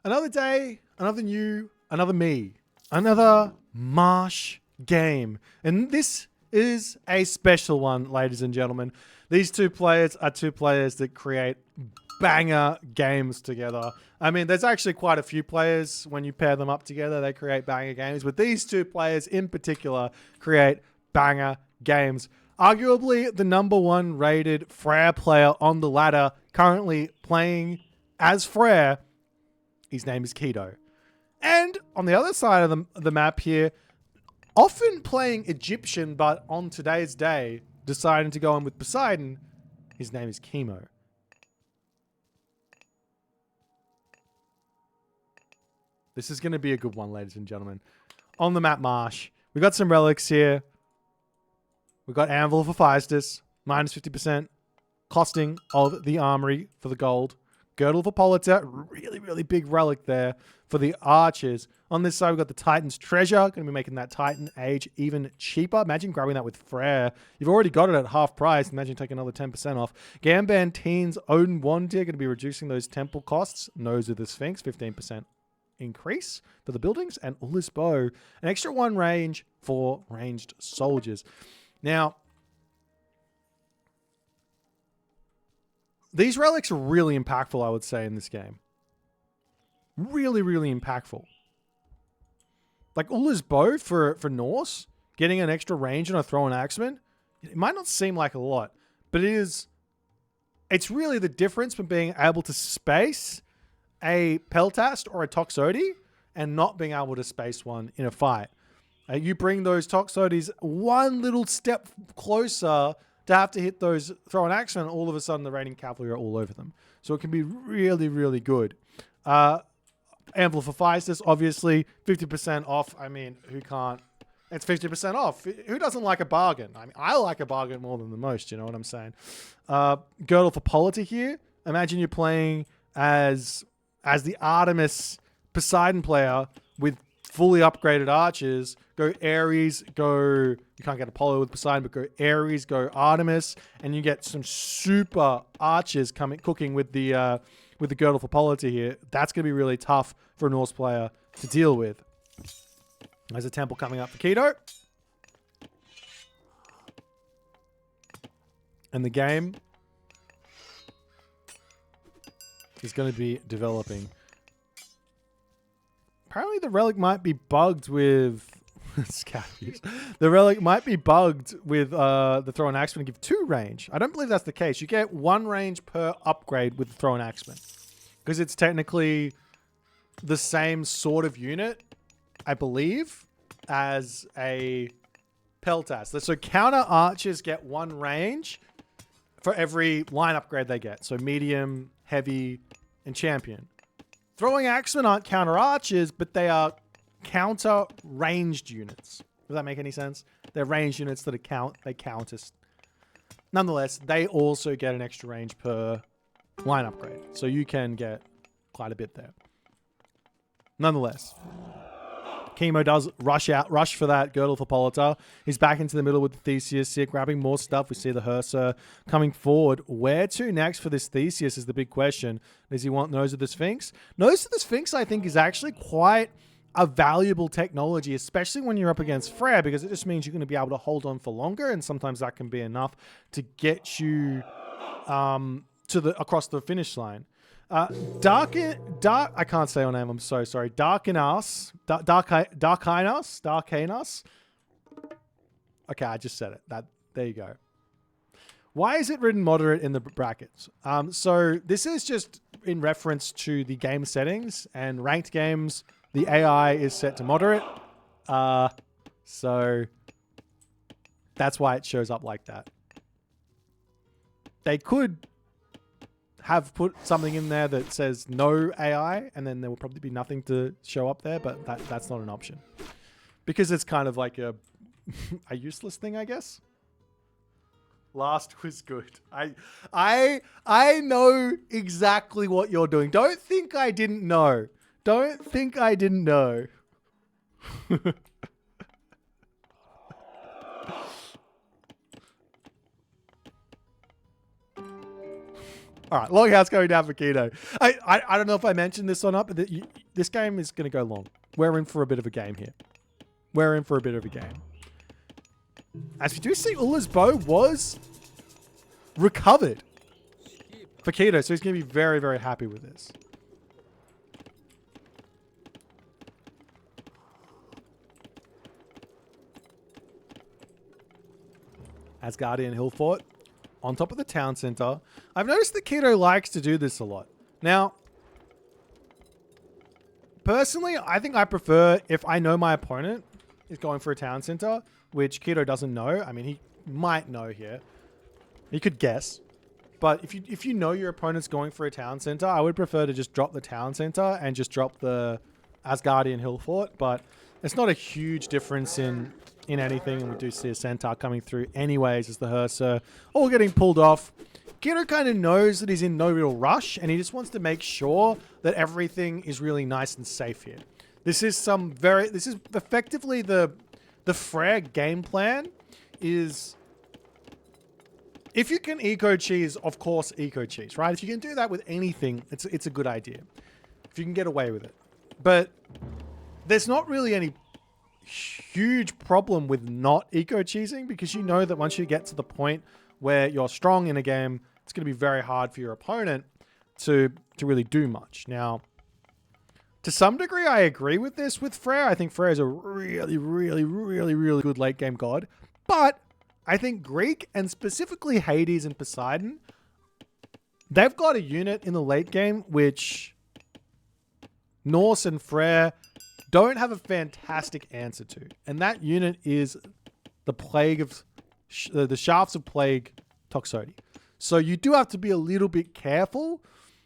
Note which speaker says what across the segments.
Speaker 1: Another day, another you, another me, another Marsh game. And this is a special one, ladies and gentlemen. These two players are two players that create banger games together. I mean, there's actually quite a few players when you pair them up together, they create banger games. But these two players in particular create banger games. Arguably the #1 rated Frere player on the ladder, currently playing as Frere. His name is Keto. And on the other side of the map here, often playing Egyptian, but on today's day, deciding to go in with Poseidon, his name is Chemo. This is going to be a good one, ladies and gentlemen. On the map Marsh, we got some relics here. We've got Anvil for Phaistos, minus 50% costing of the armory for the gold. Girdle for Politer, really, really big relic there for the archers. On this side, we've got the Titan's Treasure. Going to be making that Titan Age even cheaper. Imagine grabbing that with Frere. You've already got it at half price. Imagine taking another 10% off. Gambanteen's Odin Wand here, going to be reducing those temple costs. Nose of the Sphinx, 15% increase for the buildings. And Ulla's Bow, an extra 1 range for ranged soldiers. Now, these relics are really impactful, I would say, in this game. Really, really impactful. Like Ulla's Bow for Norse, getting an extra range on a throw and axeman, it might not seem like a lot, but it's really the difference from being able to space a Peltast or a Toxotes and not being able to space one in a fight. You bring those Toxotes one little step closer to have to hit those throw and axemen, all of a sudden the raiding cavalry are all over them. So it can be really, really good. Anvil for Phaistos, obviously, 50% off. I mean, who can't? It's 50% off. Who doesn't like a bargain? I mean, I like a bargain more than the most, you know what I'm saying? Girdle for Politer here. Imagine you're playing as the Artemis Poseidon player with fully upgraded archers. Go Ares, you can't get Apollo with Poseidon, but go Ares, go Artemis, and you get some super archers cooking with the Girdle for Politer here. That's going to be really tough for a Norse player to deal with. There's a temple coming up for Keto. And the game is going to be developing. Apparently the relic might be bugged with the relic might be bugged with the throw and axeman give 2 range. I don't believe that's the case. You get 1 range per upgrade with the throw and axeman, because it's technically the same sort of unit, I believe, as a Peltast. So counter archers get 1 range for every line upgrade they get. So medium, heavy, and champion. Throwing axemen aren't counter archers, but they are counter ranged units. Does that make any sense? They're ranged units that they count as. Nonetheless, they also get an extra range per line upgrade. So you can get quite a bit there. Nonetheless, Chemo does rush for that Girdle for Politer. He's back into the middle with the Theseus here, grabbing more stuff. We see the Hersa coming forward. Where to next for this Theseus is the big question. Does he want Nose of the Sphinx? Nose of the Sphinx, I think, is actually quite a valuable technology, especially when you're up against Frere, because it just means you're going to be able to hold on for longer, and sometimes that can be enough to get you across the finish line. Dark, I can't say her name, I'm so sorry. Darkinas. Okay, I just said it. There you go. Why is it written moderate in the brackets? So this is just in reference to the game settings, and ranked games, the AI is set to moderate. So that's why it shows up like that. They could have put something in there that says no AI, and then there will probably be nothing to show up there, but that's not an option. Because it's kind of like a useless thing, I guess. Last was good. I know exactly what you're doing. Don't think I didn't know. Don't think I didn't know. All right, Longhouse going down for Keto. I don't know if I mentioned this or not, but this game is going to go long. We're in for a bit of a game here. We're in for a bit of a game. As we do see, Ulla's bow was recovered for Keto, so he's going to be very, very happy with this. Asgardian Hill Fort on top of the town center. I've noticed that Keto likes to do this a lot. Now, personally, I think I prefer if I know my opponent is going for a town center, which Keto doesn't know. I mean, he might know here. He could guess. But if you know your opponent's going for a town center, I would prefer to just drop the town center and just drop the Asgardian Hill Fort. But it's not a huge difference in anything, and we do see a centaur coming through anyways as the Hearser all getting pulled off. Keto kind of knows that he's in no real rush, and he just wants to make sure that everything is really nice and safe here. This is effectively the Frere game plan is, if you can eco cheese, of course eco cheese, right? If you can do that with anything, it's a good idea. If you can get away with it. But there's not really any huge problem with not eco cheesing, because you know that once you get to the point where you're strong in a game, it's going to be very hard for your opponent to really do much. Now, to some degree, I agree with this with Frere. I think Frere is a really, really, really, really good late game god. But I think Greek, and specifically Hades and Poseidon, they've got a unit in the late game which Norse and Frere don't have a fantastic answer to. And that unit is the Plague of... the Shafts of Plague Toxotes. So you do have to be a little bit careful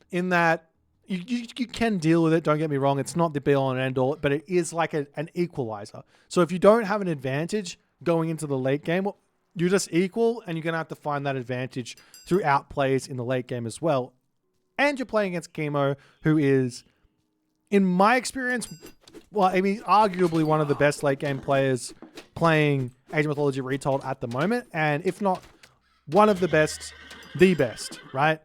Speaker 1: in that you can deal with it, don't get me wrong. It's not the be-all and end-all, but it is like an equalizer. So if you don't have an advantage going into the late game, well, you're just equal, and you're going to have to find that advantage through outplays in the late game as well. And you're playing against Chemo, who is, in my experience... well, I mean, arguably one of the best late game players playing Age of Mythology Retold at the moment. And if not one of the best, the best, right?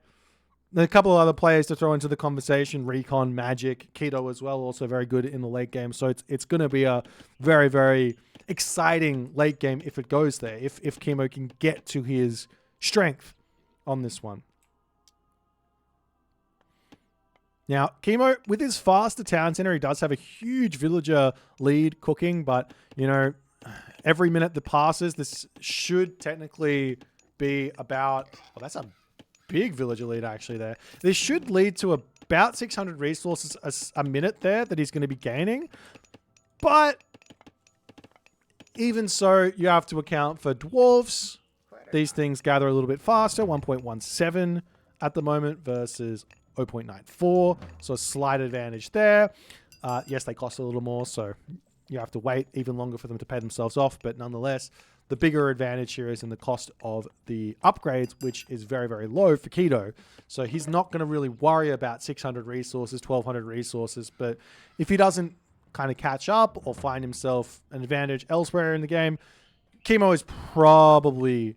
Speaker 1: There are a couple of other players to throw into the conversation. Recon, Magic, Keto as well, also very good in the late game. So it's going to be a very, very exciting late game if it goes there. If Chemo can get to his strength on this one. Now, Chemo, with his faster town center, he does have a huge villager lead cooking, but, you know, every minute that passes, this should technically be about... oh, that's a big villager lead, actually, there. This should lead to about 600 resources a minute there that he's going to be gaining. But even so, you have to account for dwarves. These things gather a little bit faster, 1.17 at the moment versus 0.94, so a slight advantage there. Yes, they cost a little more, so you have to wait even longer for them to pay themselves off, but nonetheless, the bigger advantage here is in the cost of the upgrades, which is very, very low for Keto. So he's not going to really worry about 600 resources, 1200 resources, but if he doesn't kind of catch up or find himself an advantage elsewhere in the game, Chemo is probably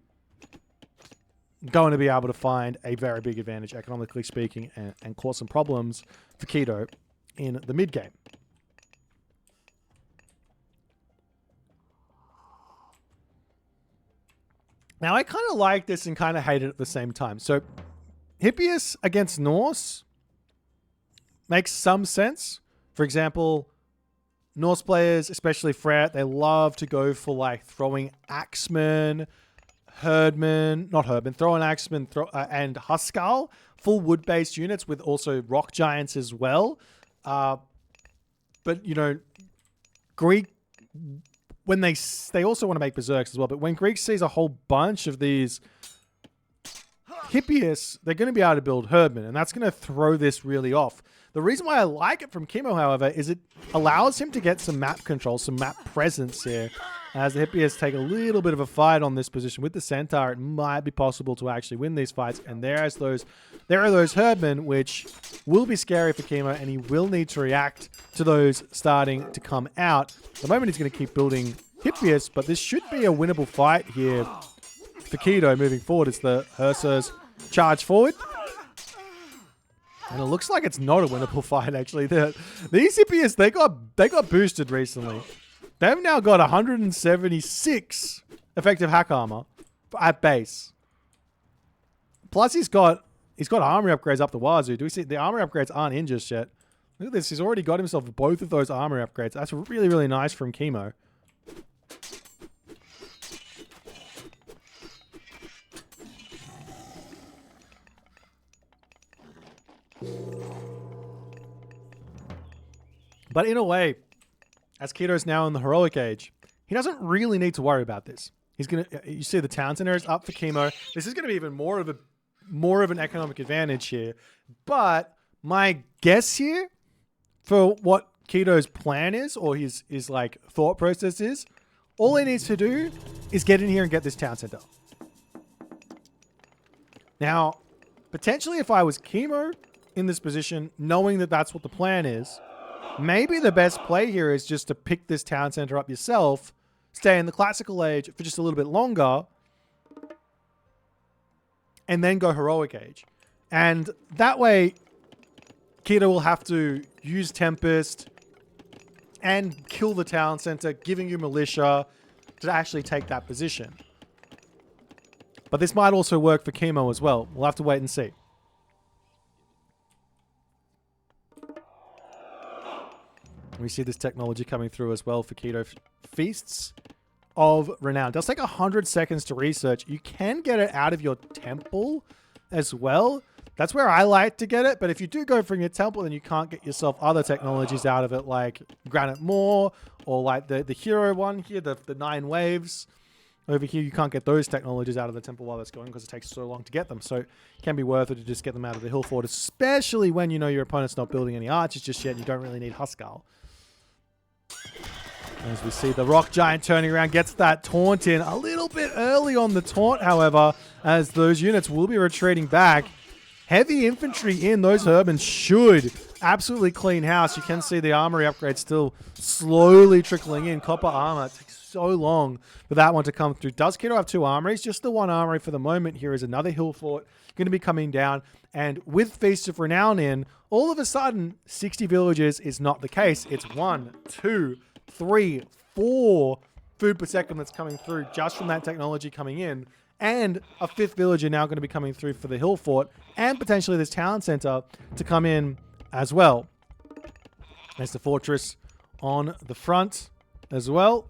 Speaker 1: going to be able to find a very big advantage, economically speaking, and cause some problems for Keto in the mid game. Now, I kind of like this and kind of hate it at the same time. So, Hippias against Norse makes some sense. For example, Norse players, especially Frere, they love to go for like throwing axemen, throwing axemen, and Huskal, full wood-based units with also rock giants as well. But, you know, Greek, when they also want to make berserks as well, but when Greek sees a whole bunch of these Hippias, they're going to be able to build herdmen, and that's going to throw this really off. The reason why I like it from Chemo, however, is it allows him to get some map control, some map presence here. As the Hippias take a little bit of a fight on this position with the Centaur, it might be possible to actually win these fights. And there are those herdmen, which will be scary for Chemo, and he will need to react to those starting to come out. At the moment, he's going to keep building Hippias, but this should be a winnable fight here for Keto moving forward as the Hersers charge forward. And it looks like it's not a winnable fight, actually. These Hippias, they got boosted recently. They've now got 176 effective hack armor at base. Plus, he's got armor upgrades up the wazoo. Do we see the armor upgrades aren't in just yet? Look at this. He's already got himself both of those armor upgrades. That's really, really nice from Chemo. But in a way, as Keto's now in the heroic age, he doesn't really need to worry about this. He's gonna. You see the town center is up for Chemo. This is gonna be even more of an economic advantage here. But my guess here for what Keto's plan is, or his like thought process is, all he needs to do is get in here and get this town center. Now, potentially if I was Chemo in this position, knowing that that's what the plan is, maybe the best play here is just to pick this town center up yourself, stay in the classical age for just a little bit longer, and then go heroic age. And that way, Keto will have to use Tempest and kill the town center, giving you militia to actually take that position. But this might also work for Chemo as well. We'll have to wait and see. We see this technology coming through as well for Keto. Feasts of Renown. It does take 100 seconds to research. You can get it out of your temple as well. That's where I like to get it. But if you do go from your temple, then you can't get yourself other technologies out of it, like Granite Moor, or like the hero one here, the 9 waves. Over here, you can't get those technologies out of the temple while that's going because it takes so long to get them. So it can be worth it to just get them out of the hill fort, especially when you know your opponent's not building any archers just yet and you don't really need Huskal. As we see the rock giant turning around, gets that taunt in a little bit early on the taunt, however, as those units will be retreating back. Heavy infantry in, those Herbans should absolutely clean house. You can see the armory upgrade still slowly trickling in. Copper armor, it takes so long for that one to come through. Does Keto have 2 armories? Just the 1 armory for the moment. Here is another hill fort going to be coming down. And with Feast of Renown in, all of a sudden, 60 villages is not the case. It's 1, 2, 3, 4 food per second that's coming through just from that technology coming in. And a 5th villager now going to be coming through for the hill fort, and potentially this town center to come in as well. There's the fortress on the front as well.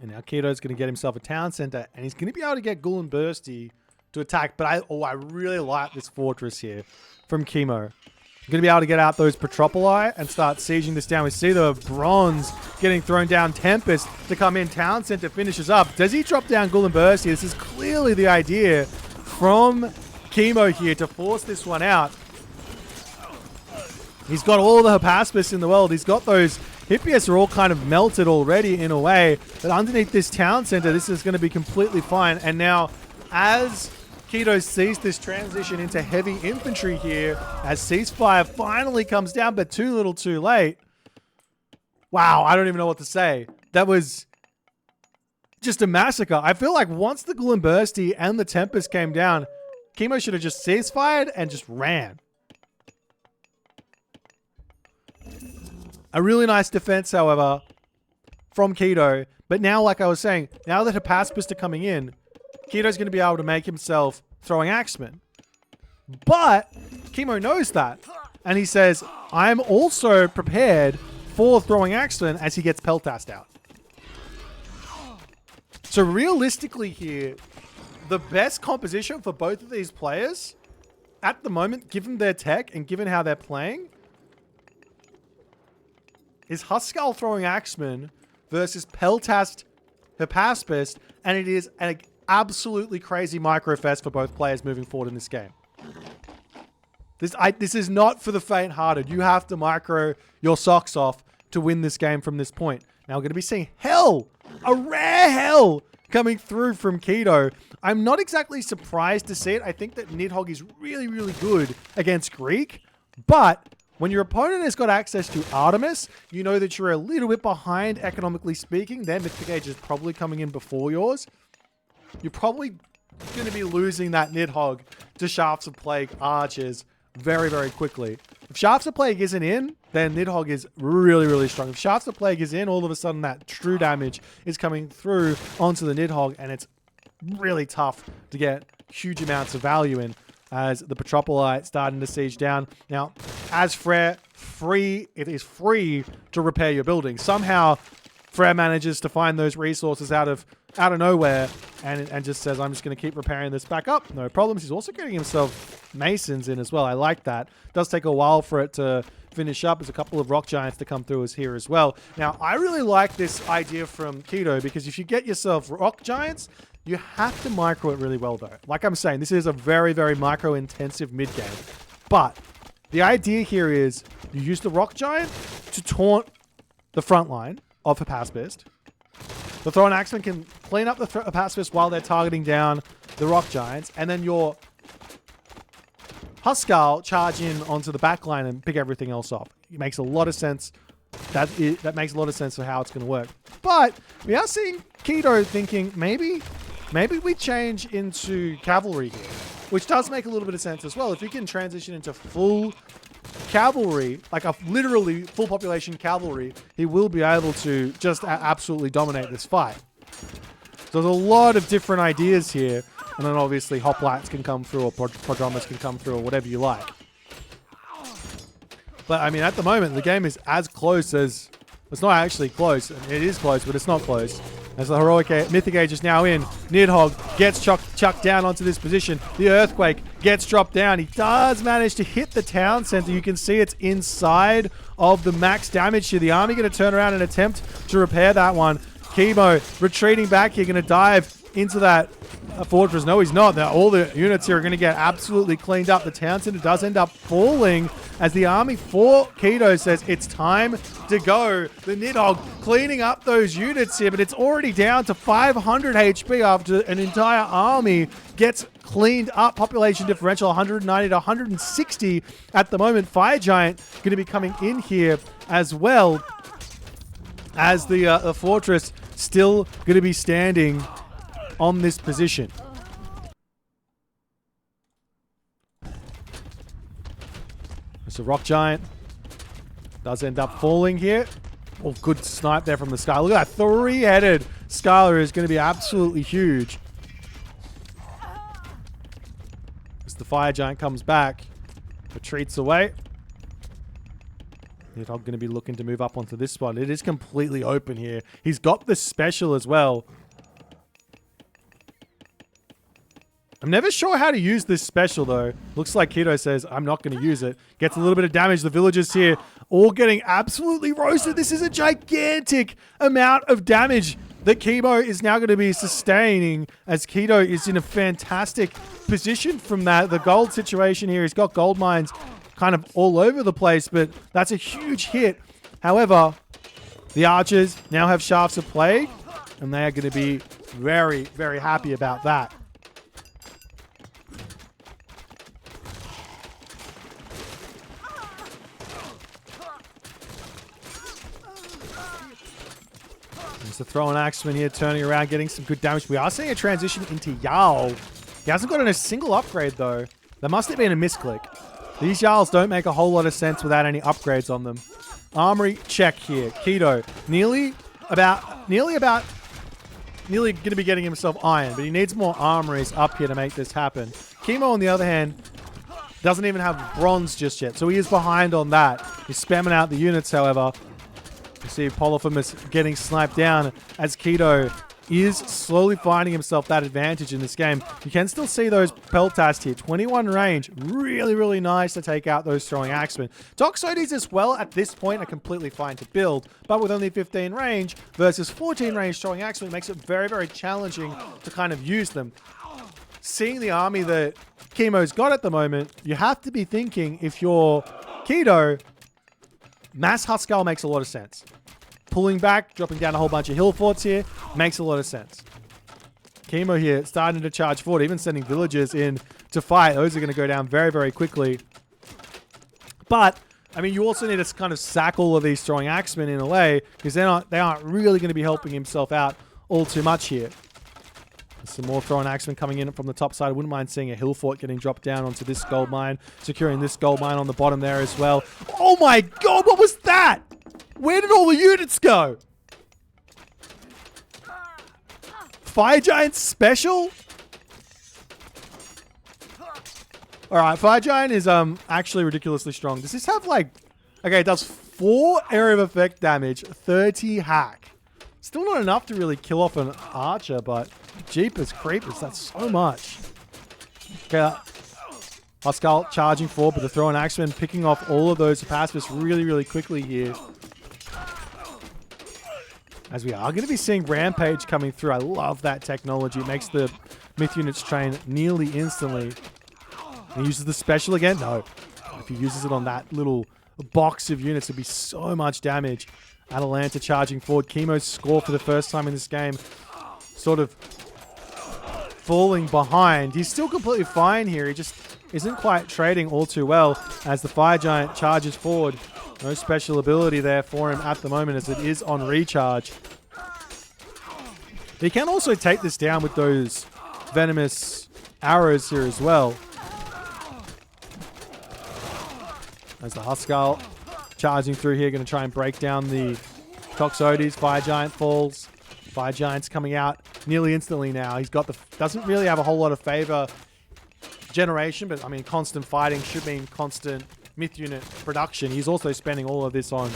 Speaker 1: And now Keto's going to get himself a town center, and he's going to be able to get Ghoul and Bursty to attack. But I really like this fortress here from Chemo. I'm going to be able to get out those Petropoli and start sieging this down. We see the bronze getting thrown down. Tempest to come in. Town center finishes up. Does he drop down Ghoul and Bursty? This is clearly the idea from Chemo here to force this one out. He's got all the Hypaspis in the world. He's got those Hippias are all kind of melted already in a way. But underneath this town center, this is going to be completely fine. And now, as Keto sees this transition into heavy infantry here, as ceasefire finally comes down, but too little too late. Wow, I don't even know what to say. That was just a massacre. I feel like once the Ghoul and Bursty and the Tempest came down, Chemo should have just ceasefired and just ran. A really nice defense, however, from Keto. But now, like I was saying, now that Hypaspis are coming in, Keto's going to be able to make himself throwing axemen. But Chemo knows that. And he says, I'm also prepared for throwing axemen as he gets Peltast out. So realistically here, the best composition for both of these players at the moment, given their tech and given how they're playing, is Huskal throwing axemen versus Peltast Hypaspis, and it is an absolutely crazy microfest for both players moving forward in this game. This is not for the faint-hearted. You have to micro your socks off to win this game from this point. Now we're going to be seeing hell, a rare hell, coming through from Keto. I'm not exactly surprised to see it. I think that Nidhogg is really, really good against Greek, but When your opponent has got access to Artemis, you know that you're a little bit behind economically speaking. Their Mythic Age is probably coming in before yours. You're probably going to be losing that Nidhogg to Shafts of Plague archers very, very quickly. If Shafts of Plague isn't in, then Nidhogg is really, really strong. If Shafts of Plague is in, all of a sudden that true damage is coming through onto the Nidhogg, and it's really tough to get huge amounts of value in as the Petropolite starting to siege down. Now, as Frere, it is free to repair your building. Somehow, Frere manages to find those resources out of nowhere and just says, I'm just going to keep repairing this back up. No problems. He's also getting himself Masons in as well. I like that. It does take a while for it to finish up. There's a couple of Rock Giants to come through us here as well. Now, I really like this idea from Keto because if you get yourself Rock Giants, you have to micro it really well, though. Like I'm saying, this is a very, very micro-intensive mid-game. But the idea here is you use the Rock Giant to taunt the front line of a pacifist. The Thrown Axeman can clean up the pacifist while they're targeting down the Rock Giants, and then your Huskar charge in onto the back line and pick everything else off. It makes a lot of sense. That makes a lot of sense for how it's going to work. But we are seeing Keto thinking maybe we change into cavalry here, which does make a little bit of sense as well. If you can transition into full cavalry, like a literally full population cavalry, he will be able to just absolutely dominate this fight. So there's a lot of different ideas here. And then obviously hoplites can come through, or prodromus can come through, or whatever you like. But I mean, at the moment, the game is as close as... It's not actually close. It is close, but it's not close. As the heroic Mythic Age is now in, Nidhogg gets chucked down onto this position. The Earthquake gets dropped down. He does manage to hit the town center. You can see it's inside of the max damage here. The army going to turn around and attempt to repair that one. Chemo retreating back here, going to dive into that fortress. No, he's not. All the units here are going to get absolutely cleaned up. The town center does end up falling as the army for Keto says it's time to go. The Nidhogg cleaning up those units here, but it's already down to 500 HP after an entire army gets cleaned up. Population differential 190 to 160 at the moment. Fire Giant going to be coming in here as well as the fortress still going to be standing on this position. So Rock Giant does end up falling here. Oh, good snipe there from the Skylar. Look at that three-headed Skylar is going to be absolutely huge. As the Fire Giant comes back, retreats away. Nidhogg going to be looking to move up onto this spot. It is completely open here. He's got the special as well. I'm never sure how to use this special, though. Looks like Keto says, I'm not going to use it. Gets a little bit of damage. The villagers here all getting absolutely roasted. This is a gigantic amount of damage that Chemo is now going to be sustaining as Keto is in a fantastic position from that. The gold situation here, he's got gold mines kind of all over the place, but that's a huge hit. However, the archers now have Shafts of Plague, and they are going to be very, very happy about that. There's the Thrown Axeman here turning around, getting some good damage. We are seeing a transition into Jarl. He hasn't gotten a single upgrade, though. There must have been a misclick. These Jarls don't make a whole lot of sense without any upgrades on them. Armory check here. Keto nearly going to be getting himself iron, but he needs more armories up here to make this happen. Chemo, on the other hand, doesn't even have bronze just yet, so he is behind on that. He's spamming out the units, however. You see Polyphemus getting sniped down as Keto is slowly finding himself that advantage in this game. You can still see those Peltast here. 21 range. Really, really nice to take out those Throwing Axemen. Toxotes as well at this point are completely fine to build, but with only 15 range versus 14 range Throwing Axemen makes it very, very challenging to kind of use them. Seeing the army that Chemo's got at the moment, you have to be thinking, if you're Keto, Mass Huskar makes a lot of sense. Pulling back, dropping down a whole bunch of hill forts here, makes a lot of sense. Chemo here starting to charge forward, even sending villagers in to fight. Those are going to go down very, very quickly. But I mean, you also need to kind of sack all of these throwing axemen in a way because they aren't really going to be helping himself out all too much here. There's some more throwing axemen coming in from the top side. I wouldn't mind seeing a hill fort getting dropped down onto this gold mine, securing this gold mine on the bottom there as well. Oh my god, what was that? Where did all the units go? Fire Giant special? Alright, Fire Giant is actually ridiculously strong. Does this have like... Okay, it does 4 area of effect damage, 30 hack. Still not enough to really kill off an archer, but jeepers creepers, that's so much. Okay, Huskarl charging forward, but the throwing axeman picking off all of those pacifists really, really quickly here. As we are going to be seeing Rampage coming through. I love that technology. It makes the myth units train nearly instantly. He uses the special again? No. If he uses it on that little box of units, it'd be so much damage. Atalanta charging forward. Chemo's score for the first time in this game. Sort of falling behind. He's still completely fine here. He just isn't quite trading all too well as the Fire Giant charges forward. No special ability there for him at the moment as it is on recharge. He can also take this down with those venomous arrows here as well. As the Huskarl charging through here, going to try and break down the Toxotes. Fire Giant falls. Fire Giant's coming out nearly instantly now. He's got the... Doesn't really have a whole lot of favor generation, but I mean, constant fighting should mean constant myth unit production. He's also spending all of this on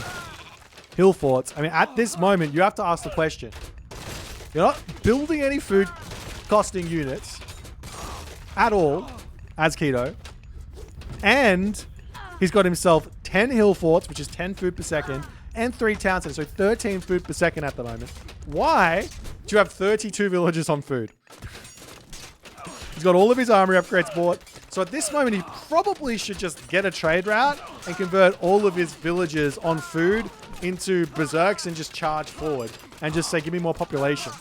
Speaker 1: hill forts. I mean, at this moment, you have to ask the question. You're not building any food costing units at all as Keto. And he's got himself 10 hill forts, which is 10 food per second, and 3 town centers, so 13 food per second at the moment. Why do you have 32 villages on food? He's got all of his armory upgrades bought. So at this moment, he probably should just get a trade route and convert all of his villages on food into berserks and just charge forward and just say, give me more population.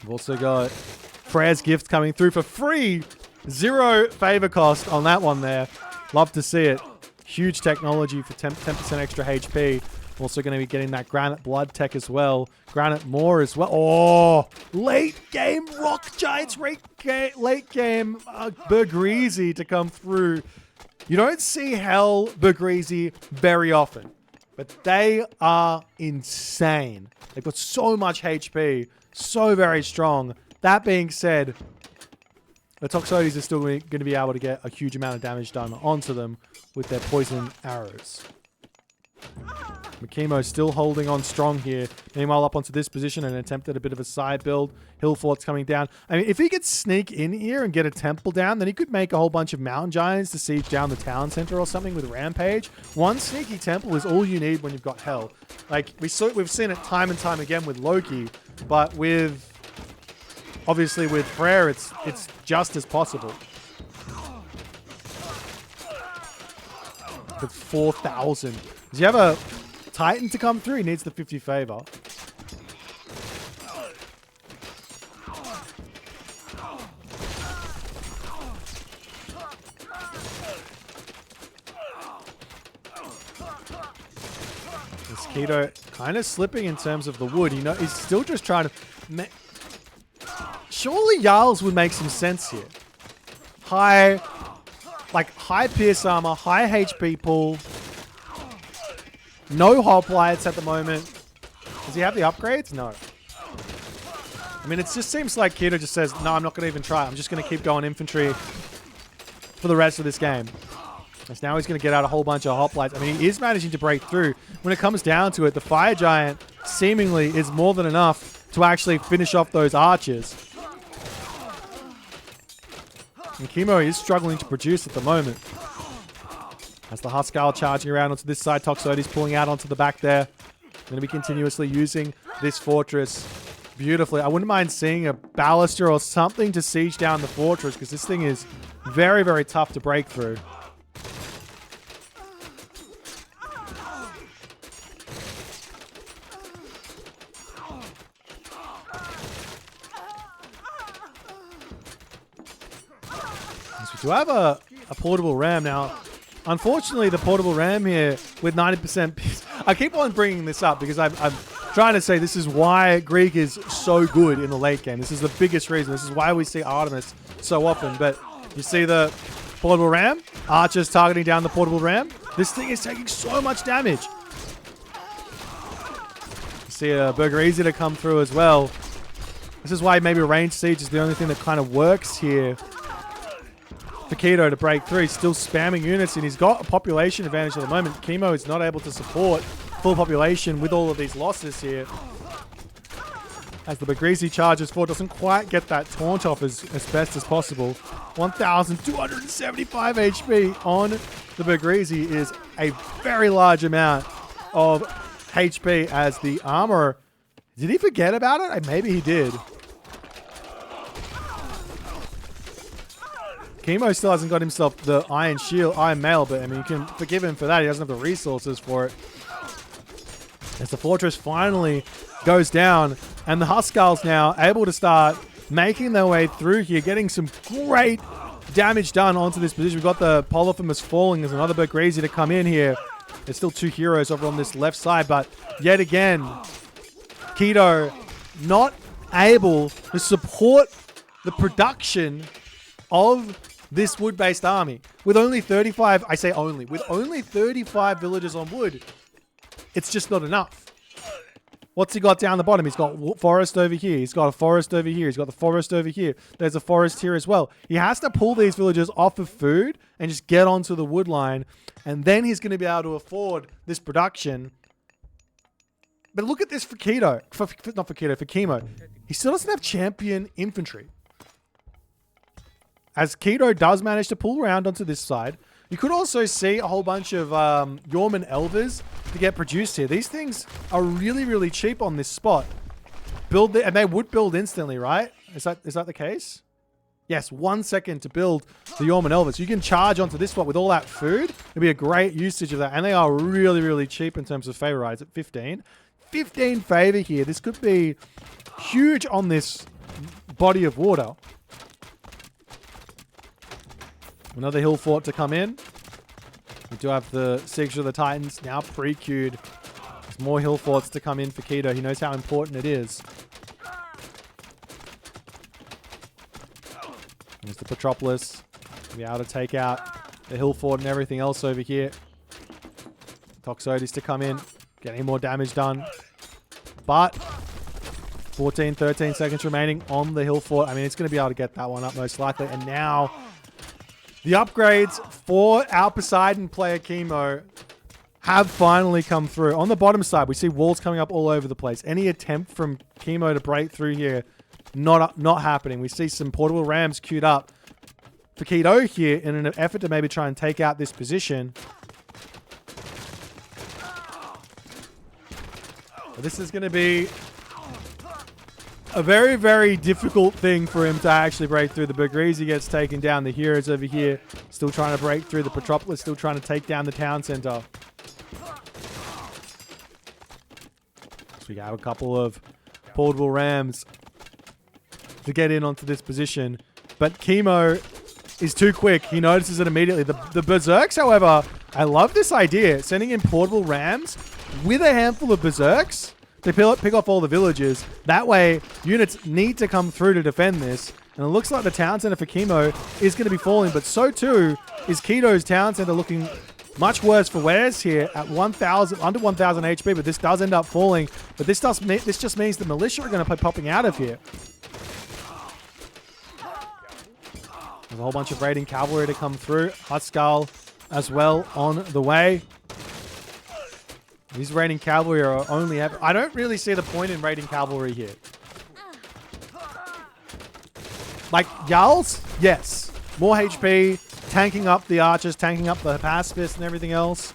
Speaker 1: We've also got Freya's gift coming through for free. 0 favor cost on that one there. Love to see it. Huge technology for 10% extra HP. Also going to be getting that Granite Blood tech as well. Granite Moor as well. Oh, late game Rock Giants, late game Bergreezy to come through. You don't see Hell Bergreezy very often, but they are insane. They've got so much HP, so very strong. That being said, the Toxotes are still going to be able to get a huge amount of damage done onto them with their poison arrows. Makimo still holding on strong here. Meanwhile, up onto this position and attempted a bit of a side build. Hill fort's coming down. I mean, if he could sneak in here and get a temple down, then he could make a whole bunch of mountain giants to siege down the town center or something with Rampage. One sneaky temple is all you need when you've got Hell. Like, we've seen it time and time again with Loki, but with... Obviously, with Freyr, it's just as possible. With 4,000. Does he have a Titan to come through? He needs the 50 favor. This Keto kind of slipping in terms of the wood. You know, he's still just trying to... Surely Jarls would make some sense here. High pierce armor, high HP pool. No hoplites at the moment. Does he have the upgrades? No. I mean, it just seems like Keto just says, no, I'm not going to even try. I'm just going to keep going infantry for the rest of this game. Because now he's going to get out a whole bunch of hoplites. I mean, he is managing to break through. When it comes down to it, the Fire Giant seemingly is more than enough to actually finish off those archers. And Chemo is struggling to produce at the moment. As the Huskarl charging around onto this side, Toxotes pulling out onto the back there. Going to be continuously using this fortress beautifully. I wouldn't mind seeing a baluster or something to siege down the fortress because this thing is very, very tough to break through. We do have a portable ram now. Unfortunately, the portable ram here with 90%. I keep on bringing this up because I'm trying to say this is why Greek is so good in the late game. This is the biggest reason. This is why we see Artemis so often. But you see the portable ram, archers targeting down the portable ram. This thing is taking so much damage. You see a Burger Easy to come through as well. This is why maybe range siege is the only thing that kind of works here for Keto to break through. He's still spamming units, and he's got a population advantage at the moment. Chemo is not able to support full population with all of these losses here. As the Bagreezy charges forward, doesn't quite get that taunt off as best as possible. 1,275 HP on the Bagreezy is a very large amount of HP as the armor. Did he forget about it? Maybe he did. Chemo still hasn't got himself the Iron Shield, Iron Mail, but I mean, you can forgive him for that. He doesn't have the resources for it. As the fortress finally goes down, and the Huskarls now able to start making their way through here, getting some great damage done onto this position. We've got the Polyphemus falling. There's another Bagreezy to come in here. There's still 2 heroes over on this left side, but yet again, Keto not able to support the production of this wood-based army. With only 35, I say only, with only 35 villagers on wood, it's just not enough. What's he got down the bottom? He's got forest over here. He's got a forest over here. He's got the forest over here. There's a forest here as well. He has to pull these villagers off of food and just get onto the wood line, and then he's going to be able to afford this production. But look at this for Keto. Not for Keto, for Chemo. He still doesn't have champion infantry. As Keto does manage to pull around onto this side, you could also see a whole bunch of Yorman Elvers to get produced here. These things are really, really cheap on this spot. And they would build instantly, right? Is that the case? Yes, 1 second to build the Yorman Elvers. You can charge onto this spot with all that food. It'd be a great usage of that. And they are really, really cheap in terms of favor rides at 15. 15 favor here. This could be huge on this body of water. Another hill fort to come in. We do have the Sigil of the Titans now pre-queued. There's more hill forts to come in for Keto. He knows how important it is. There's the Petropolis. Be able to take out the hill fort and everything else over here. Toxotes to come in. Get any more damage done. But 14, 13 seconds remaining on the hill fort. I mean, it's going to be able to get that one up most likely. And now the upgrades for our Poseidon player Chemo have finally come through. On the bottom side, we see walls coming up all over the place. Any attempt from Chemo to break through here, not happening. We see some portable rams queued up for Keto here in an effort to maybe try and take out this position. But this is going to be a very, very difficult thing for him to actually break through. The Bagreezy gets taken down. The heroes over here still trying to break through. The Petropolis still trying to take down the town center. So we have a couple of portable rams to get in onto this position. But Chemo is too quick. He notices it immediately. The Berserks, however, I love this idea. Sending in portable rams with a handful of Berserks. They pick off all the villages. That way, units need to come through to defend this. And it looks like the town center for Chemo is going to be falling, but so too is Keto's town center looking much worse for wears here at 1,000, under 1,000 HP, but this does end up falling. But this just means the militia are going to be popping out of here. There's a whole bunch of raiding cavalry to come through. Huskarl as well on the way. These raiding cavalry are only... I don't really see the point in raiding cavalry here. Like, Jarls? Yes. More HP, tanking up the archers, tanking up the pacifist and everything else.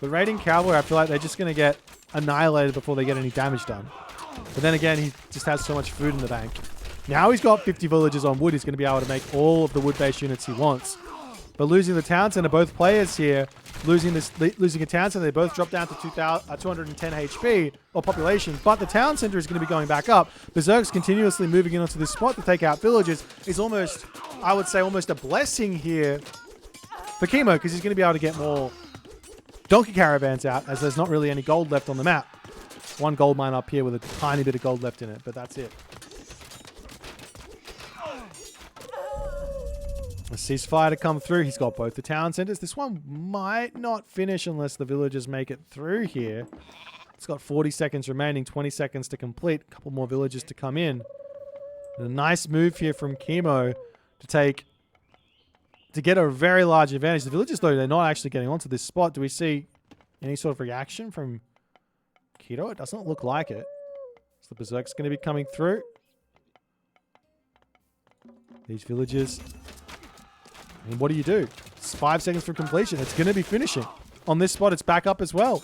Speaker 1: But raiding cavalry, I feel like they're just going to get annihilated before they get any damage done. But then again, he just has so much food in the bank. Now he's got 50 villagers on wood. He's going to be able to make all of the wood-based units he wants. But losing the town center, both players here losing a town center. They both drop down to 210 HP or population, but the town center is going to be going back up. Berserk's continuously moving in onto this spot to take out villages is almost, I would say, almost a blessing here for Chemo, because he's going to be able to get more donkey caravans out, as there's not really any gold left on the map. One gold mine up here with a tiny bit of gold left in it, but that's it. A ceasefire to come through. He's got both the town centers. This one might not finish unless the villagers make it through here. It's got 40 seconds remaining, 20 seconds to complete. A couple more villagers to come in. And a nice move here from Chemo to get a very large advantage. The villagers, though, they're not actually getting onto this spot. Do we see any sort of reaction from Keto? It doesn't look like it. So the Berserk's going to be coming through. These villagers... I mean, what do you do? It's 5 seconds from completion. It's going to be finishing. On this spot, it's back up as well.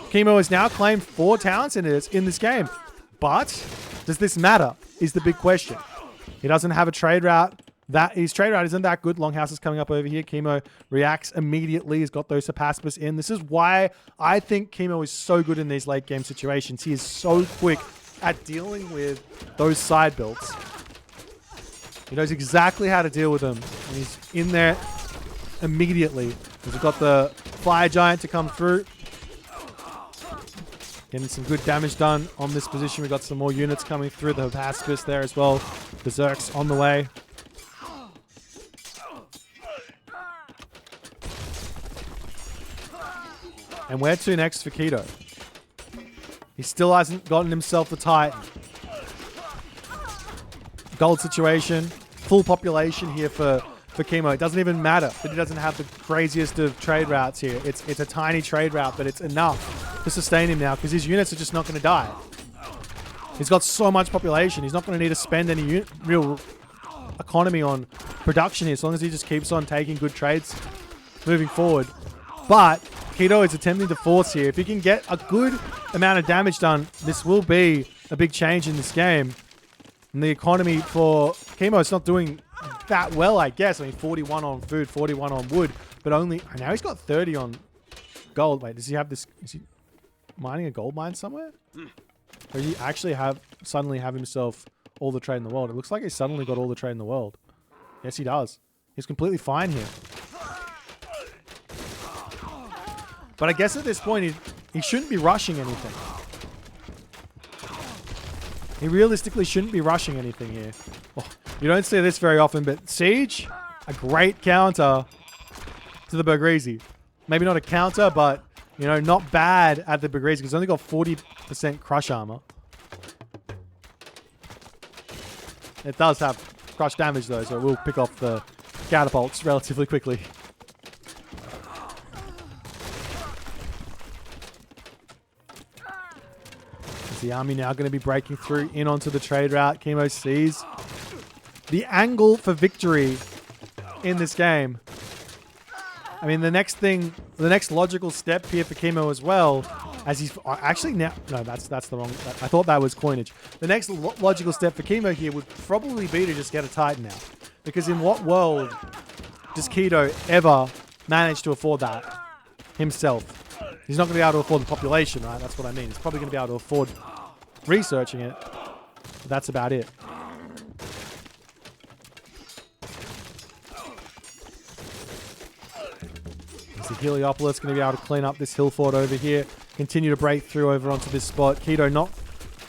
Speaker 1: Chemo has now claimed 4 town centers in this game. But does this matter is the big question. He doesn't have a trade route. His trade route isn't that good. Longhouse is coming up over here. Chemo reacts immediately. He's got those Hypaspis in. This is why I think Chemo is so good in these late game situations. He is so quick at dealing with those side builds. He knows exactly how to deal with them. And he's in there immediately. We've got the Fire Giant to come through. Getting some good damage done on this position. We've got some more units coming through. The Hypaspis there as well. Berserk's on the way. And where to next for Keto? He still hasn't gotten himself the Titan. Gold situation. Full population here for Chemo. It doesn't even matter that he doesn't have the craziest of trade routes here. It's a tiny trade route, but it's enough to sustain him now because his units are just not going to die. He's got so much population. He's not going to need to spend any real economy on production here as long as he just keeps on taking good trades moving forward. But Keto is attempting to force here. If he can get a good amount of damage done, this will be a big change in this game. And the economy for Chemo is not doing that well, I guess. I mean, 41 on food, 41 on wood, but only... Now he's got 30 on gold. Wait, does he have this... Is he mining a gold mine somewhere? Or does he actually suddenly have himself all the trade in the world? It looks like he's suddenly got all the trade in the world. Yes, he does. He's completely fine here. But I guess at this point, he shouldn't be rushing anything. He realistically shouldn't be rushing anything here. Oh, you don't see this very often, but Siege, a great counter to the Bergrizi. Maybe not a counter, but, you know, not bad at the Bergrizi because it's only got 40% crush armor. It does have crush damage though, so it will pick off the catapults relatively quickly. The army now going to be breaking through in onto the trade route. Chemo sees the angle for victory in this game. I mean, the next logical step here for Chemo as well, as he's actually now... No, that's the wrong... I thought that was coinage. The next logical step for Chemo here would probably be to just get a Titan now. Because in what world does Keto ever manage to afford that himself? He's not going to be able to afford the population, right? That's what I mean. He's probably going to be able to afford researching it. But that's about it. So Heliopolis going to be able to clean up this hill fort over here. Continue to break through over onto this spot. Keto not...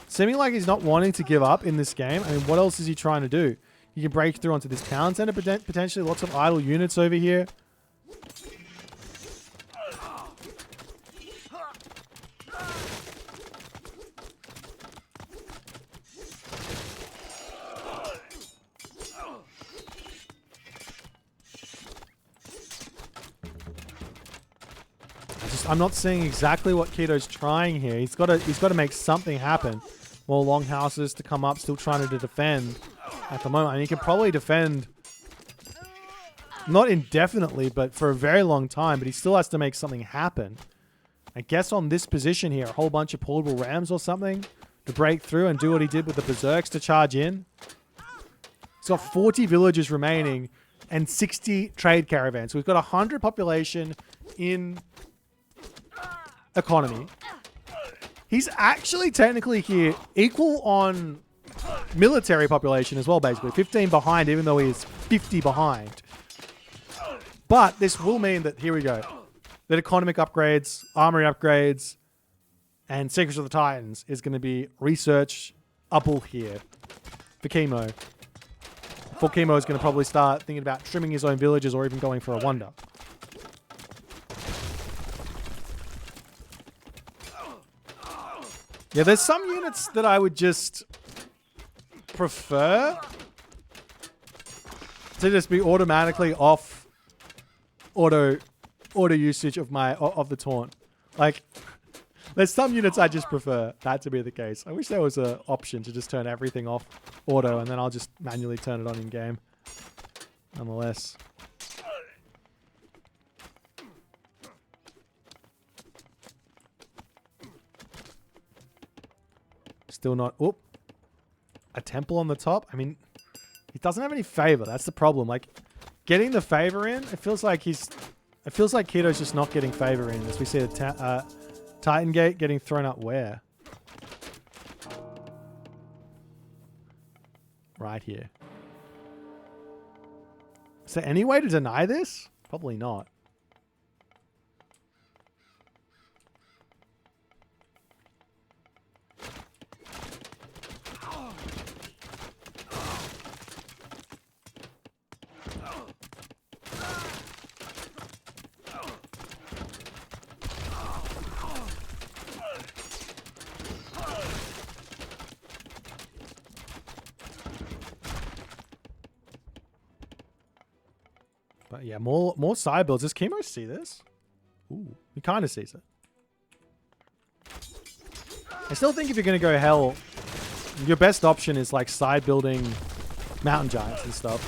Speaker 1: Seeming like he's not wanting to give up in this game. I mean, what else is he trying to do? He can break through onto this town center, potentially. Lots of idle units over here. I'm not seeing exactly what Keto's trying here. He's got to make something happen. More longhouses to come up, still trying to defend at the moment. I mean, he can probably defend not indefinitely, but for a very long time. But he still has to make something happen. I guess on this position here, a whole bunch of portable rams or something to break through and do what he did with the berserks to charge in. He's got 40 villages remaining and 60 trade caravans. So we've got 100 population in economy. He's actually technically here equal on military population as well, basically. 15 behind, even though he's 50 behind. But this will mean that, here we go, that economic upgrades, armory upgrades, and Secrets of the Titans is going to be researchable here for Chemo. For Chemo is going to probably start thinking about trimming his own villages or even going for a wonder. Yeah, there's some units that I would just prefer to just be automatically off auto usage of the taunt. Like, there's some units I just prefer that to be the case. I wish there was an option to just turn everything off auto and then I'll just manually turn it on in game. Nonetheless. Still not... Oop. A temple on the top? I mean, he doesn't have any favor. That's the problem. Like, getting the favor in, it feels like Keto's just not getting favor in. As we see the Titan Gate getting thrown up where? Right here. Is there any way to deny this? Probably not. But yeah, more side builds. Does Chemo see this? Ooh, he kind of sees it. I still think if you're going to go hell, your best option is like side building mountain giants and stuff.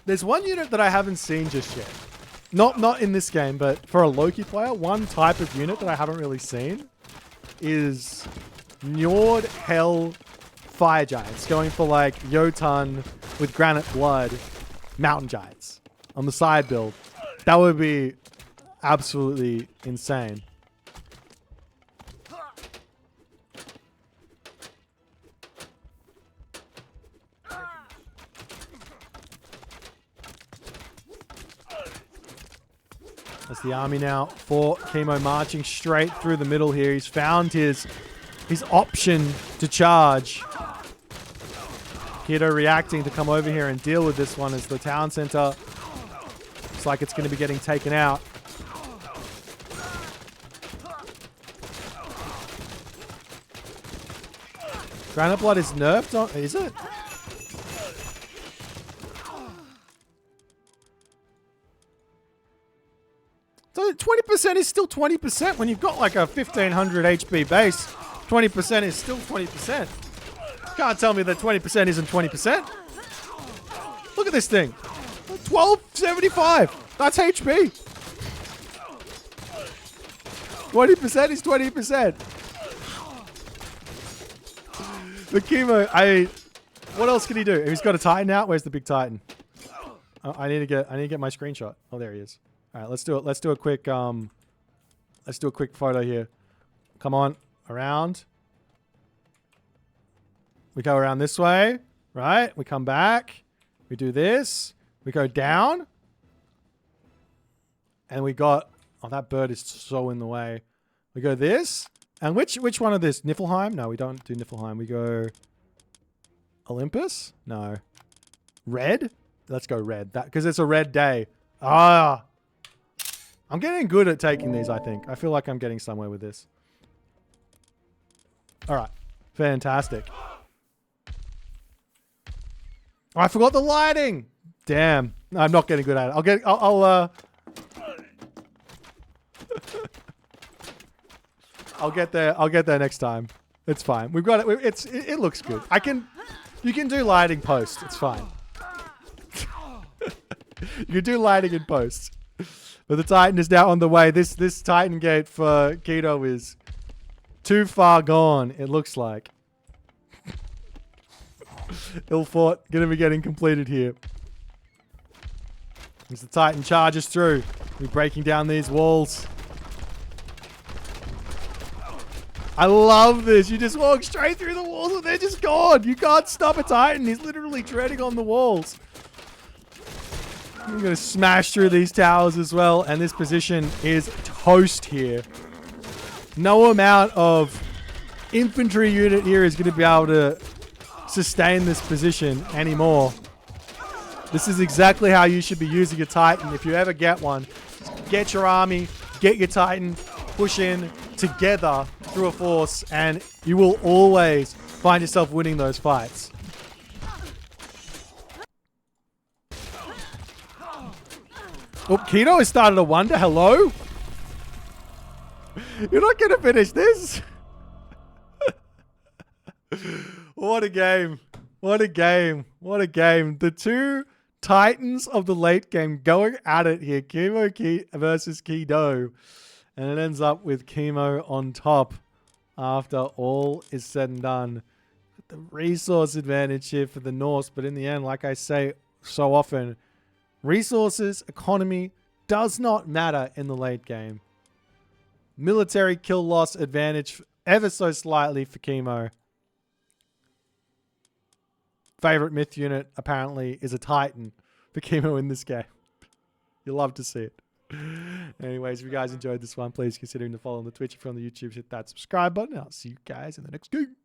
Speaker 1: There's one unit that I haven't seen just yet. Not in this game, but for a Loki player, one type of unit that I haven't really seen is Njord Hell Fire Giants, going for like Jotun with Granite Blood Mountain Giants on the side build. That would be absolutely insane. That's the army now for Chemo marching straight through the middle here. He's found his option to charge. Keto reacting to come over here and deal with this one as the town center looks like it's going to be getting taken out. Granite Blood is nerfed on, is it? So 20% is still 20% when you've got like a 1500 HP base. 20% is still 20%. Can't tell me that 20% isn't 20%. Look at this thing. 1275. That's HP. 20% is 20%. The Chemo, what else can he do? He's got a Titan out. Where's the big Titan? I need to get my screenshot. Oh, there he is. All right, let's do it. Let's do a quick photo here. Come on, around. We go around this way, right? We come back. We do this. We go down. And we got... Oh, that bird is so in the way. We go this. And which one of this? Niflheim? No, we don't do Niflheim. We go... Olympus? No. Red? Let's go red. Because it's a red day. Ah! I'm getting good at taking these, I think. I feel like I'm getting somewhere with this. All right. Fantastic. Oh, I forgot the lighting. Damn. No, I'm not getting good at it. I'll get there next time. It's fine. We've got it. It looks good. You can do lighting post. It's fine. You can do lighting in post. But the Titan is now on the way. This Titan gate for Keto is too far gone, it looks like. Ill fought, gonna be getting completed here. As the Titan charges through, we're breaking down these walls. I love this. You just walk straight through the walls and they're just gone. You can't stop a Titan. He's literally treading on the walls. I'm going to smash through these towers as well. And this position is toast here. No amount of infantry unit here is going to be able to sustain this position anymore. This is exactly how you should be using a Titan. If you ever get one, get your army, get your Titan, push in together through a force, and you will always find yourself winning those fights. Oh, Kino has started a wonder. Hello? You're not going to finish this? What a game. What a game. What a game. The two Titans of the late game going at it here. Chemo versus Kido. And it ends up with Chemo on top after all is said and done. The resource advantage here for the Norse. But in the end, like I say so often, resources, economy does not matter in the late game. Military kill loss advantage ever so slightly for Chemo. Favorite myth unit apparently is a Titan for Chemo in this game. You'll love to see it. Anyways, if you guys enjoyed this one, please consider to follow on the Twitch. If you're on the YouTube, hit that subscribe button. I'll see you guys in the next game.